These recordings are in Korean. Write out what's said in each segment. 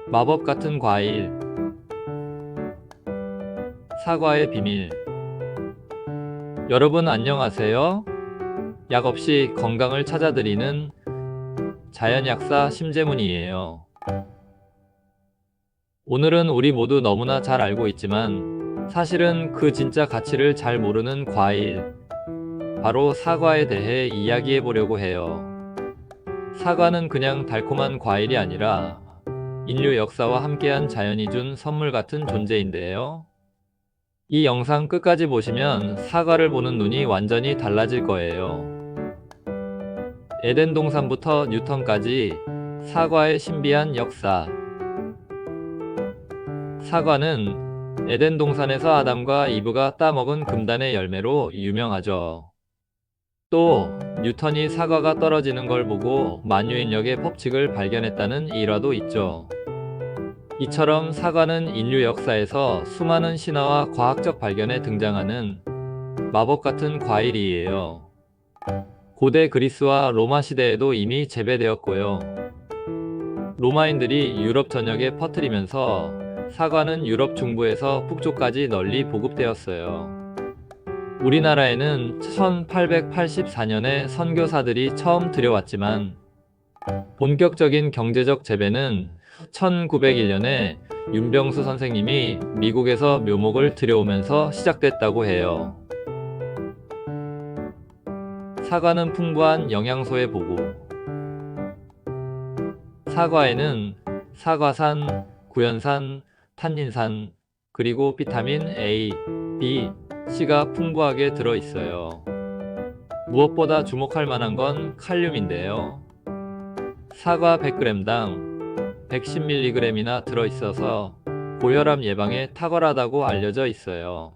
마법 같은 과일. 사과의 비밀. 여러분 안녕하세요. 약 없이 건강을 찾아드리는 자연약사 심재문이에요. 오늘은 우리 모두 너무나 잘 알고 있지만 사실은 그 진짜 가치를 잘 모르는 과일, 바로 사과에 대해 이야기해 보려고 해요. 사과는 그냥 달콤한 과일이 아니라 인류 역사와 함께한 자연이 준 선물 같은 존재인데요. 이 영상 끝까지 보시면 사과를 보는 눈이 완전히 달라질 거예요. 에덴 동산부터 뉴턴까지 사과의 신비한 역사. 사과는 에덴 동산에서 아담과 이브가 따먹은 금단의 열매로 유명하죠. 또 뉴턴이 사과가 떨어지는 걸 보고 만유인력의 법칙을 발견했다는 일화도 있죠. 이처럼 사과는 인류 역사에서 수많은 신화와 과학적 발견에 등장하는 마법 같은 과일이에요. 고대 그리스와 로마 시대에도 이미 재배되었고요. 로마인들이 유럽 전역에 퍼뜨리면서 사과는 유럽 중부에서 북쪽까지 널리 보급되었어요. 우리나라에는 1884년에 선교사들이 처음 들여왔지만 본격적인 경제적 재배는 1901년에 윤병수 선생님이 미국에서 묘목을 들여오면서 시작됐다고 해요. 사과는 풍부한 영양소의 보고. 사과에는 사과산, 구연산, 탄닌산, 그리고 비타민 A, B, C가 풍부하게 들어있어요. 무엇보다 주목할 만한 건 칼륨인데요. 사과 100g당 110mg이나 들어있어서 고혈압 예방에 탁월하다고 알려져 있어요.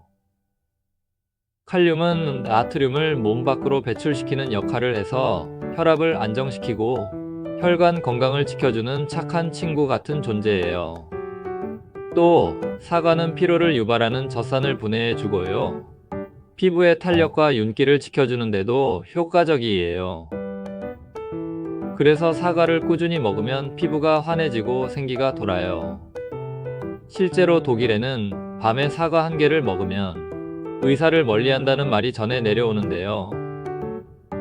칼륨은 나트륨을 몸 밖으로 배출시키는 역할을 해서 혈압을 안정시키고 혈관 건강을 지켜주는 착한 친구 같은 존재예요. 또 사과는 피로를 유발하는 젖산을 분해해 주고요. 피부의 탄력과 윤기를 지켜주는데도 효과적이에요. 그래서 사과를 꾸준히 먹으면 피부가 환해지고 생기가 돌아요. 실제로 독일에는 밤에 사과 한 개를 먹으면 의사를 멀리한다는 말이 전해 내려오는데요.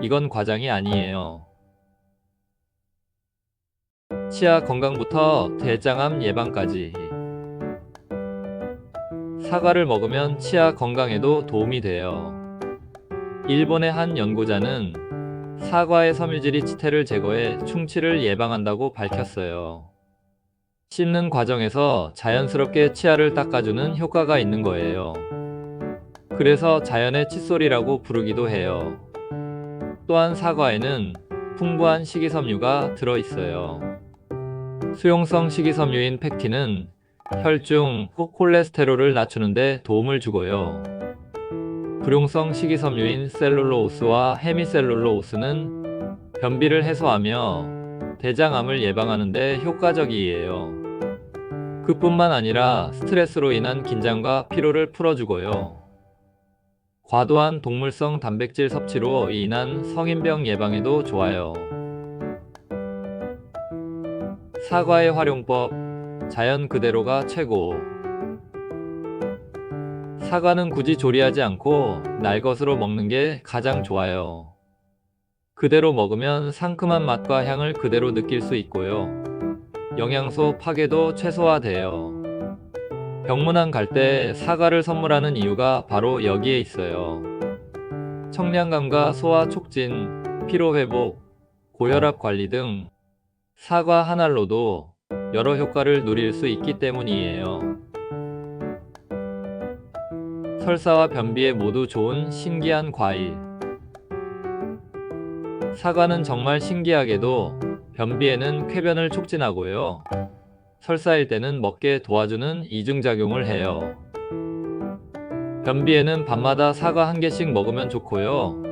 이건 과장이 아니에요. 치아 건강부터 대장암 예방까지. 사과를 먹으면 치아 건강에도 도움이 돼요. 일본의 한 연구자는 사과의 섬유질이 치태를 제거해 충치를 예방한다고 밝혔어요. 씹는 과정에서 자연스럽게 치아를 닦아주는 효과가 있는 거예요. 그래서 자연의 칫솔이라고 부르기도 해요. 또한 사과에는 풍부한 식이섬유가 들어있어요. 수용성 식이섬유인 팩틴은 혈중 콜레스테롤을 낮추는데 도움을 주고요. 불용성 식이섬유인 셀룰로오스와 헤미셀룰로오스는 변비를 해소하며 대장암을 예방하는 데 효과적이에요. 그뿐만 아니라 스트레스로 인한 긴장과 피로를 풀어주고요. 과도한 동물성 단백질 섭취로 인한 성인병 예방에도 좋아요. 사과의 활용법, 자연 그대로가 최고. 사과는 굳이 조리하지 않고 날 것으로 먹는 게 가장 좋아요. 그대로 먹으면 상큼한 맛과 향을 그대로 느낄 수 있고요. 영양소 파괴도 최소화돼요. 병문안 갈 때 사과를 선물하는 이유가 바로 여기에 있어요. 청량감과 소화 촉진, 피로 회복, 고혈압 관리 등 사과 한 알로도 여러 효과를 누릴 수 있기 때문이에요. 설사와 변비에 모두 좋은 신기한 과일. 사과는 정말 신기하게도 변비에는 쾌변을 촉진하고요. 설사일 때는 먹게 도와주는 이중작용을 해요. 변비에는 밤마다 사과 한 개씩 먹으면 좋고요.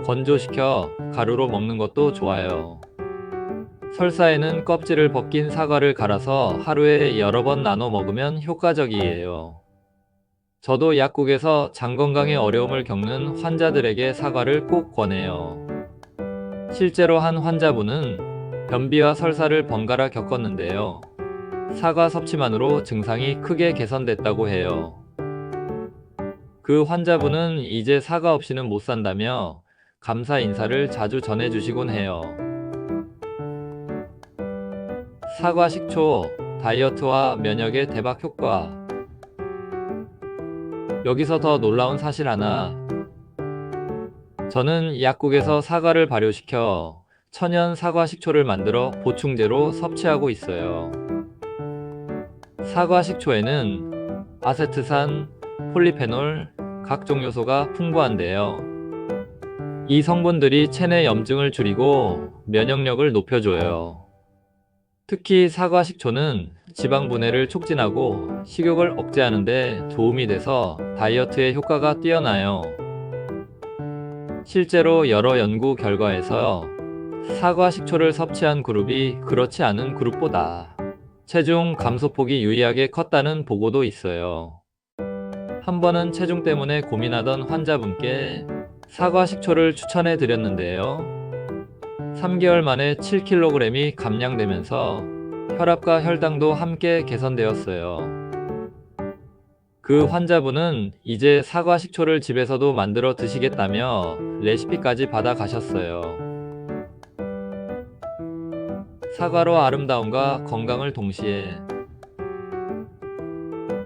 건조시켜 가루로 먹는 것도 좋아요. 설사에는 껍질을 벗긴 사과를 갈아서 하루에 여러 번 나눠 먹으면 효과적이에요. 저도 약국에서 장 건강에 어려움을 겪는 환자들에게 사과를 꼭 권해요. 실제로 한 환자분은 변비와 설사를 번갈아 겪었는데요. 사과 섭취만으로 증상이 크게 개선됐다고 해요. 그 환자분은 이제 사과 없이는 못 산다며 감사 인사를 자주 전해주시곤 해요. 사과 식초, 다이어트와 면역의 대박 효과. 여기서 더 놀라운 사실 하나. 저는 약국에서 사과를 발효시켜 천연 사과 식초를 만들어 보충제로 섭취하고 있어요. 사과 식초에는 아세트산, 폴리페놀, 각종 요소가 풍부한데요. 이 성분들이 체내 염증을 줄이고 면역력을 높여줘요. 특히 사과 식초는 지방 분해를 촉진하고 식욕을 억제하는 데 도움이 돼서 다이어트에 효과가 뛰어나요. 실제로 여러 연구 결과에서 사과 식초를 섭취한 그룹이 그렇지 않은 그룹보다 체중 감소폭이 유의하게 컸다는 보고도 있어요. 한 번은 체중 때문에 고민하던 환자분께 사과 식초를 추천해 드렸는데요. 3개월 만에 7kg이 감량되면서 혈압과 혈당도 함께 개선되었어요. 그 환자분은 이제 사과 식초를 집에서도 만들어 드시겠다며 레시피까지 받아 가셨어요. 사과로 아름다움과 건강을 동시에.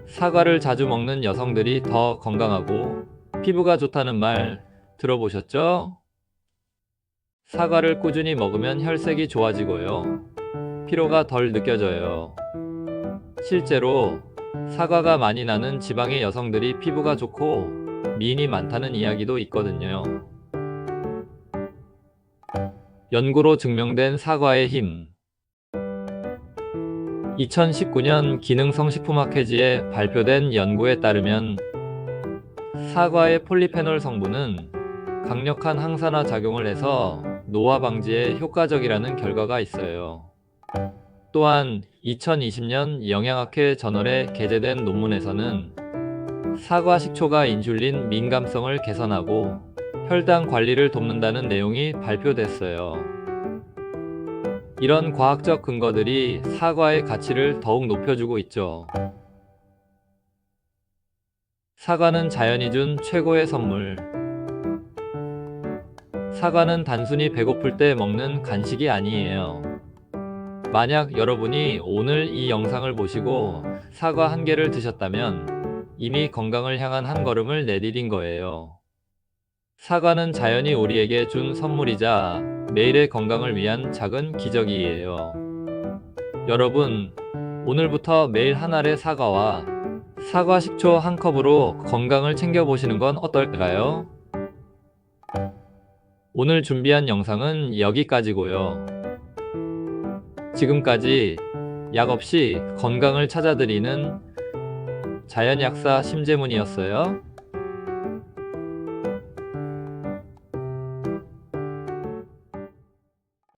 사과를 자주 먹는 여성들이 더 건강하고 피부가 좋다는 말 들어보셨죠? 사과를 꾸준히 먹으면 혈색이 좋아지고요. 피로가 덜 느껴져요. 실제로 사과가 많이 나는 지방의 여성들이 피부가 좋고 미인이 많다는 이야기도 있거든요. 연구로 증명된 사과의 힘. 2019년 기능성 식품학회지에 발표된 연구에 따르면 사과의 폴리페놀 성분은 강력한 항산화 작용을 해서 노화 방지에 효과적이라는 결과가 있어요. 또한 2020년 영양학회 저널에 게재된 논문에서는 사과 식초가 인슐린 민감성을 개선하고 혈당 관리를 돕는다는 내용이 발표됐어요. 이런 과학적 근거들이 사과의 가치를 더욱 높여주고 있죠. 사과는 자연이 준 최고의 선물. 사과는 단순히 배고플 때 먹는 간식이 아니에요. 만약 여러분이 오늘 이 영상을 보시고 사과 한 개를 드셨다면 이미 건강을 향한 한 걸음을 내디딘 거예요. 사과는 자연이 우리에게 준 선물이자 매일의 건강을 위한 작은 기적이에요. 여러분, 오늘부터 매일 한 알의 사과와 사과 식초 한 컵으로 건강을 챙겨보시는 건 어떨까요? 오늘 준비한 영상은 여기까지고요. 지금까지 약 없이 건강을 찾아드리는 자연약사 심재문이었어요.